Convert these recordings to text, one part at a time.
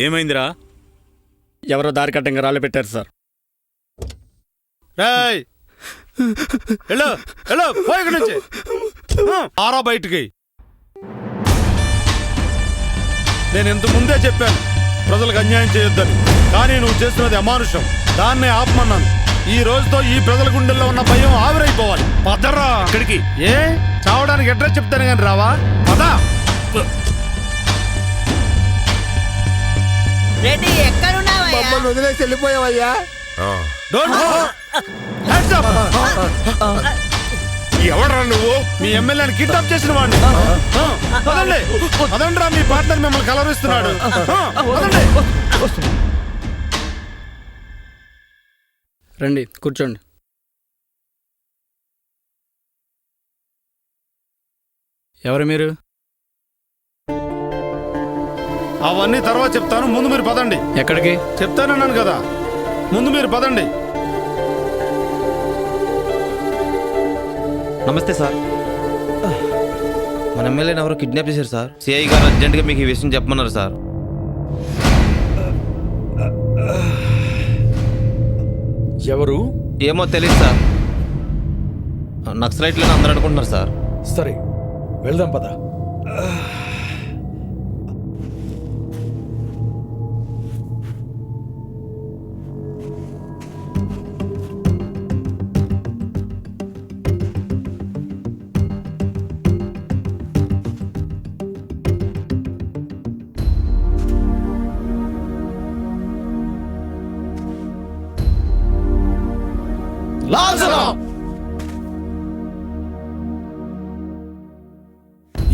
ఏమైందిరా? ఎవరో దారి కట్టంగా రాళ్ళు పెట్టారు సార్. రేయ్ హలో హలో పోయి ఇక్కడి నుంచి ఆరా బయటికి. నేను ఇంత ముందే చెప్పాను ప్రజలకు అన్యాయం చేయొద్దని, కానీ నువ్వు చేస్తున్నది అమానుషం. దాన్నే ఆపమన్నాను. ఈ రోజుతో ఈ ప్రజల గుండెల్లో ఉన్న భయం ఆవిరైపోవాలి. పదరా ఇక్కడికి. ఏ చావడానికి అడ్రస్ చెప్తాను కానీ రావా? పదా. మమ్మల్ని వదిలేసి వెళ్ళిపోయావయ్యా. ఎవడరా నువ్వు? మీ ఎమ్మెల్యేని కిడ్నాప్ చేసిన వాడిని. పదండి పదండి రా, మీ పార్ట్నర్ మిమ్మల్ని కలవరిస్తున్నాడు. పదండి. రండి కూర్చోండి. ఎవరు మీరు? అవన్నీ తర్వాత చెప్తాను, ముందు మీరు పదండి. ఎక్కడికి? చెప్తానన్నాను కదా, ముందు మీరు పదండి. నమస్తే సార్. మన ఎమ్మెల్యేని ఎవరో కిడ్నాప్ చేశారు సార్. సిఐ గారు అర్జెంట్గా మీకు ఈ విషయం చెప్పమన్నారు సార్. ఎవరు? ఏమో తెలియదు సార్. నక్సలైట్లని అందరూ అనుకుంటున్నారు సార్. సరే వెళ్దాం పద.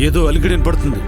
ఏదో అలికిడి పడుతుంది.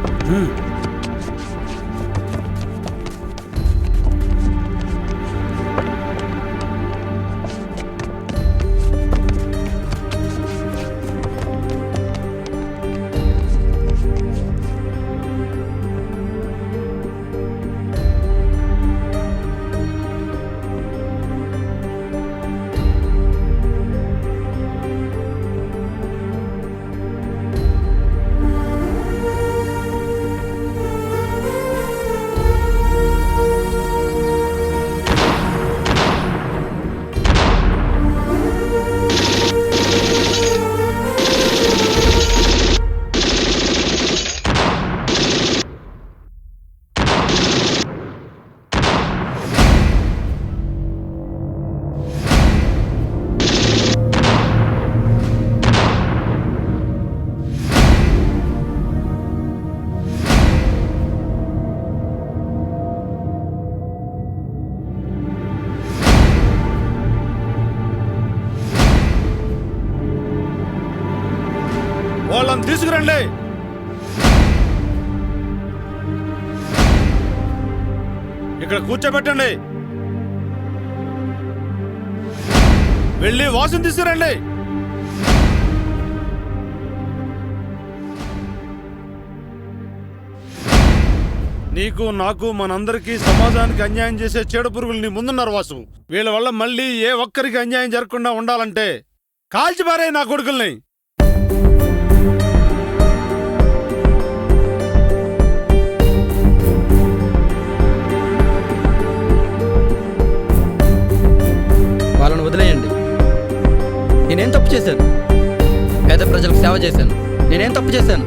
వాళ్ళని తీసుకురండి. ఇక్కడ కూర్చోబెట్టండి. వెళ్ళి వాసుని తీసుకురండి. నీకు నాకు మనందరికీ సమాజానికి అన్యాయం చేసే చెడు పురుగులు నీ ముందున్నారు వాసు. వీళ్ళ వల్ల మళ్ళీ ఏ ఒక్కరికి అన్యాయం జరగకుండా ఉండాలంటే కాల్చిపారే నా కొడుకుల్ని. వాళ్ళని వదిలేయండి. నేనేం తప్పు చేశాను? పేద ప్రజలకు సేవ చేశాను. నేనేం తప్పు చేశాను?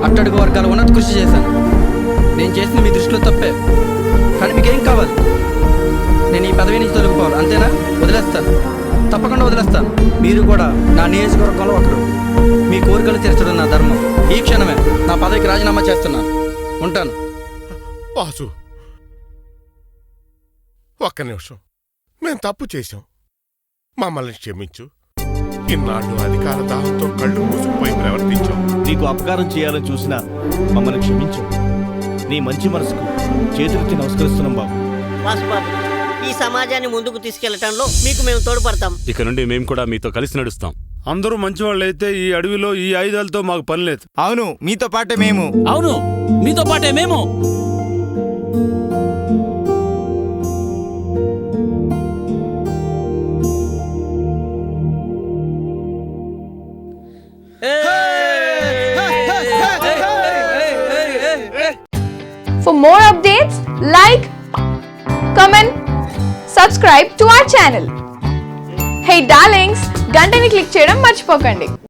అట్టడుగు వర్గాల ఉన్నత కృషి చేశాను. నేను చేసింది మీ దృష్టిలో తప్పే, కానీ మీకేం కావాలి? నేను ఈ పదవి నుంచి తొలగిపోవాలి అంతేనా? వదిలేస్తాను, తప్పకుండా వదిలేస్తాను. మీరు కూడా నా నియోజకవర్గంలో ఒకరు. మీ కోరికలు తీర్చడం నా ధర్మం. ఈ క్షణమే నా పదవికి రాజీనామా చేస్తున్నాను. ఉంటాను. వాసు, ఒక్క నిమిషం. మేం తప్పు చేశాం, మమ్మల్ని క్షమించు. ఇన్నాళ్ళు అధికార దాహంతో కళ్ళు మూసుకుపోయి ప్రవర్తించాం. నీకు అపకారం చేయాలని చూసినా మమ్మల్ని క్షమించు. నీ మంచి మనసుకు చేతులెత్తి నమస్కరిస్తున్నాం బాబు. వాసుబాబు, ఈ సమాజాన్ని ముందుకు తీసుకెళ్లటంలో మీకు మేము తోడ్పడతాం. ఇక నుండి మేము కూడా మీతో కలిసి నడుస్తాం. అందరూ మంచివాళ్ళైతే ఈ అడవిలో ఈ ఆయుధాలతో మాకు పని లేదు. అవును, మీతో పాటే మేము. అవును, మీతో పాటే మేము. For more updates, like, comment, subscribe to our channel. Hey darlings, గంటని click చేయడం మర్చిపోకండి.